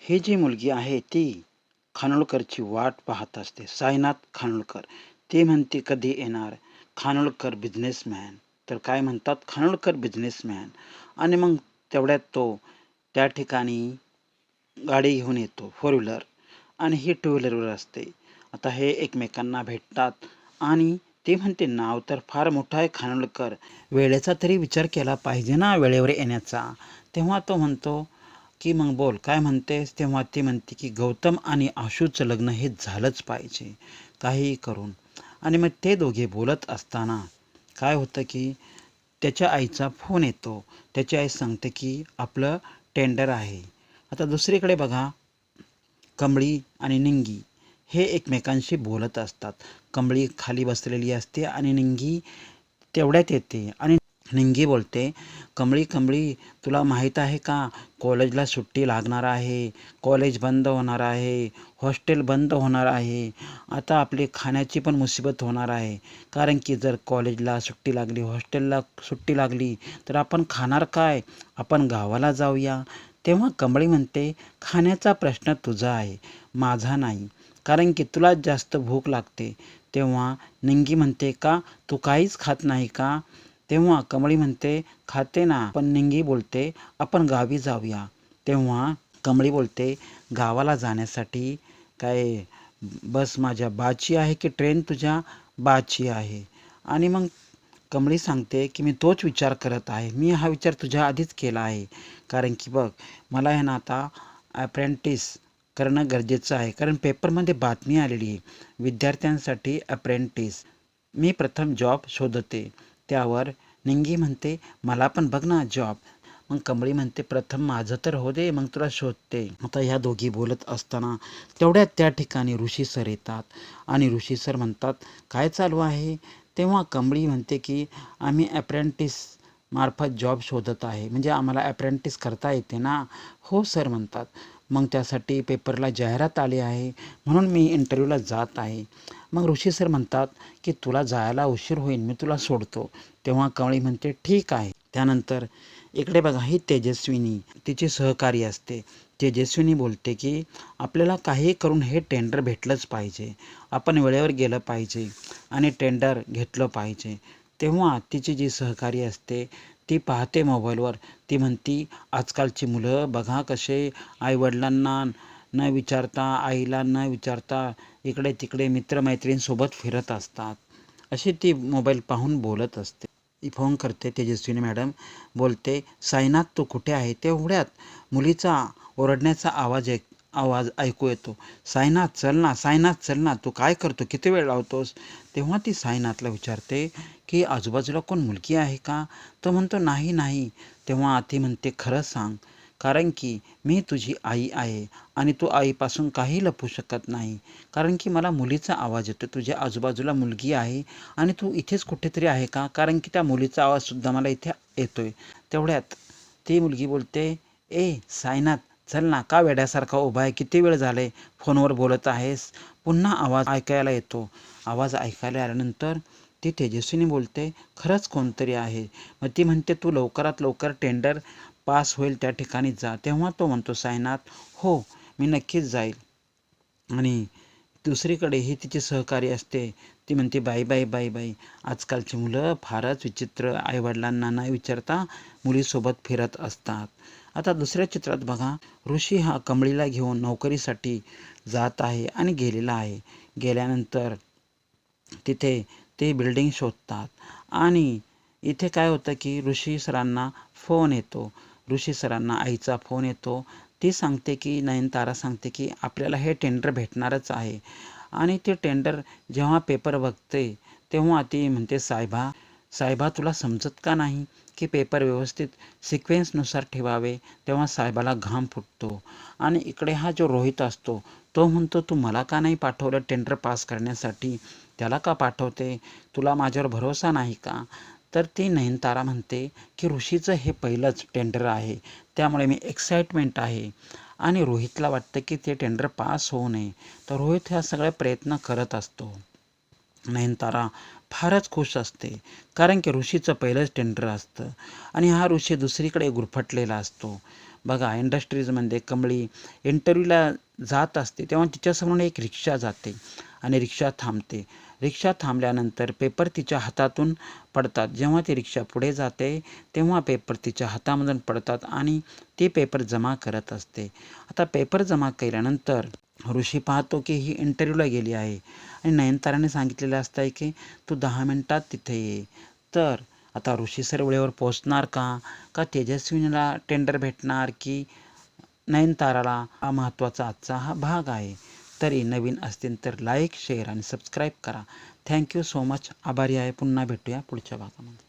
ही जी मुलगी आहे ती खानोलकरची वाट पाहत असते. साईनाथ खानोलकर. ती म्हणते कधी येणार खानोलकर बिझनेसमॅन. तर काय म्हणतात खानोलकर बिझनेसमॅन. आणि मग तेवढ्यात तो त्या ठिकाणी गाडी घेऊन येतो फोर व्हीलर आणि ही टू व्हीलरवर असते. आता हे एकमेकांना भेटतात आणि ती म्हणते नाव तर फार मोठं आहे खानोलकर. वेळेचा तरी विचार केला पाहिजे ना वेळेवर येण्याचा. तेव्हा तो म्हणतो की मग बोल काय म्हणतेस? तेव्हा ती म्हणते की गौतम आणि आशूचं लग्न हे झालंच पाहिजे काहीही करून. आणि मग ते दोघे बोलत असताना काय होतं की त्याच्या आईचा फोन येतो. त्याची आई सांगते की आपलं टेंडर आहे. आता दुसरीकडे बघा कमळी आणि निंगी हे एकमेकांशी बोलत असतात. कमळी खाली बसलेली असते आणि निंगी तेवढ्यात येते आणि निंगी बोलते, कमळी कमळी तुला माहीत आहे का कॉलेजला सुट्टी लागणार आहे, कॉलेज बंद होणार आहे, हॉस्टेल बंद होणार आहे. आता आपली खाण्याची पण मुसीबत होणार आहे. कारण की जर कॉलेजला सुट्टी लागली, हॉस्टेलला सुट्टी लागली तर आपण खाणार काय? आपण गावाला जाऊया. तेव्हा कमळी म्हणते, खाण्याचा प्रश्न तुझा आहे, माझा नाही. कारण की तुला जास्त भूक लागते. तेव्हा निंगी म्हणते, का तू काहीच खात नाही का? तेव्हा कमळी म्हणते, खाते ना. पण निंगी बोलते, आपण गावी जाऊया. तेव्हा कमळी बोलते, गावाला जाण्यासाठी काय बस माझ्या बाची आहे की ट्रेन तुझ्या बाची आहे? आणि मग कमळी सांगते की मी तोच विचार करत आहे. मी हा विचार तुझ्या आधीच केला आहे. कारण की बघ मला आहे ना आता अप्रेंटिस करणं गरजेचं आहे. कारण पेपरमध्ये बातमी आलेली आहे विद्यार्थ्यांसाठी अप्रेंटिस. मी प्रथम जॉब शोधते. त्यावर निंगी म्हणते मला पण बघ ना जॉब. मग कमळी म्हणते प्रथम माझं तर हो दे मग तुला शोधते. आता ह्या दोघी बोलत असताना तेवढ्यात त्या ठिकाणी ऋषी सर येतात आणि ऋषी सर म्हणतात काय चालू आहे? तेव्हा कमळी म्हणते की आम्ही अप्रेंटिस मार्फत जॉब शोधत आहे. म्हणजे आम्हाला अप्रेंटिस करता येते ना? हो सर म्हणतात. मग त्यासाठी पेपरला जाहिरात आली आहे म्हणून मी इंटरव्ह्यूला जात आहे. मग ऋषी सर म्हणतात की तुला जायला उशीर होईल मी तुला सोडतो. तेव्हा कमळी म्हणते ठीक आहे. त्यानंतर इकडे बघा ही तेजस्विनी तिची सहकारी असते. तेजस्विनी बोलते की आपल्याला काही करून हे टेंडर भेटलंच पाहिजे. आपण वेळेवर गेलं पाहिजे आणि टेंडर घेतलं पाहिजे. तेव्हा तिची जी सहकारी असते ती पाहते मोबाईलवर. ती म्हणती आजकालची मुलं बघा कसे आईवडिलांना न विचारता आईला न विचारता इकडे तिकडे मित्रमैत्रिणींसोबत फिरत असतात. अशी ती मोबाईल पाहून बोलत असते. ती फोन करते तेजस्विनी मॅडम. बोलते साईनाथ तू कुठे आहे? तेवढ्यात मुलीचा ओरडण्याचा आवाज ऐकू येतो. साईनाथ चल ना, साईनाथ चल ना, तू काय करतो? किती वेळ लावतोस? तेव्हा ती साईनाथला विचारते की आजूबाजूला कोण मुलगी आहे का? तो म्हणतो नाही नाही. तेव्हा ती म्हणते खरं सांग. कारण की मी तुझी आई आहे आणि तू आईपासून काही लपवू शकत नाही. कारण की मला मुलीचा आवाज येतो. तुझ्या आजूबाजूला मुलगी आहे आणि तू इथेच कुठेतरी आहे का? कारण की त्या मुलीचा आवाजसुद्धा मला इथे येतोय. तेवढ्यात ती मुलगी बोलते, ए साईनाथ चल ना, का वेड्यासारखा उभा आहे? किती वेळ झाले फोनवर बोलत आहेस? पुन्हा आवाज ऐकायला येतो. आवाज ऐकायला आल्यानंतर ती तेजस्विनी बोलते, खरंच कोणतरी आहे. मग ती म्हणते तू लवकरात लवकर टेंडर पास होईल त्या ठिकाणी जा. तेव्हा तो म्हणतो साईनाथ, हो मी नक्कीच जाईल. आणि दुसरीकडे ही तिची सहकारी असते. ती म्हणते बाई बाई बाई बाई आजकालची मुलं फारच विचित्र आईवडिलांना न विचारता मुलीसोबत फिरत असतात. आता दुसऱ्या चित्रात बघा ऋषी हा कमळीला घेऊन नोकरीसाठी जात आहे आणि गेलेला आहे. गेल्यानंतर तिथे ते बिल्डिंग शोधतात आणि इथे काय होतं की ऋषी सरांना फोन येतो. ऋषी सरांना आईचा फोन येतो. ती सांगते की नयनतारा सांगते की आपल्याला हे टेंडर भेटणारच आहे. आणि ते टेंडर जेव्हा पेपर बघते तेव्हा ती म्हणते साहेबा साहेबा तुला समजत का नाही की पेपर व्यवस्थित सिक्वेन्सनुसार ठेवावे? तेव्हा साहेबाला घाम फुटतो. आणि इकडे हा जो रोहित असतो तो म्हणतो तू मला का नाही पाठवलं टेंडर पास करण्यासाठी? त्याला का पाठवते? तुला माझ्यावर भरोसा नाही का? तर ती नयनतारा म्हणते की ऋषीचं हे पहिलंच टेंडर आहे त्यामुळे मी एक्साइटमेंट आहे. आणि रोहितला वाटतं की ते टेंडर पास होऊ नये. तर रोहित ह्या सगळे प्रयत्न करत असतो. नयनतारा फारच खुश असते कारण की ऋषीचं पहिलंच टेंडर असतं आणि हा ऋषी दुसरीकडे गुरफटलेला असतो. बघा इंडस्ट्रीजमध्ये कमळी इंटरव्ह्यूला जात असते तेव्हा तिच्यासमोरून एक रिक्षा जाते आणि रिक्षा थांबते. रिक्षा थांबल्यानंतर पेपर तिच्या हातातून पडतात. जेव्हा ती रिक्षा पुढे जाते तेव्हा पेपर तिच्या हातामधून पडतात आणि ते पेपर जमा करत असते. आता पेपर जमा केल्यानंतर ऋषी पाहतो की ही इंटरव्ह्यूला गेली आहे आणि नयनताराने सांगितलेलं असतं आहे की तू 10 मिनिटात तिथे ये. तर आता ऋषी सर वेळेवर पोहोचणार का तेजस्विनीला टेंडर भेटणार की नयनताराला? हा महत्त्वाचा आजचा हा भाग आहे. तरी नवीन असतील तर लाईक शेअर आणि सबस्क्राईब करा. Thank you so much. आभारी आहे. पुन्हा भेटूया पुढच्या भागामध्ये.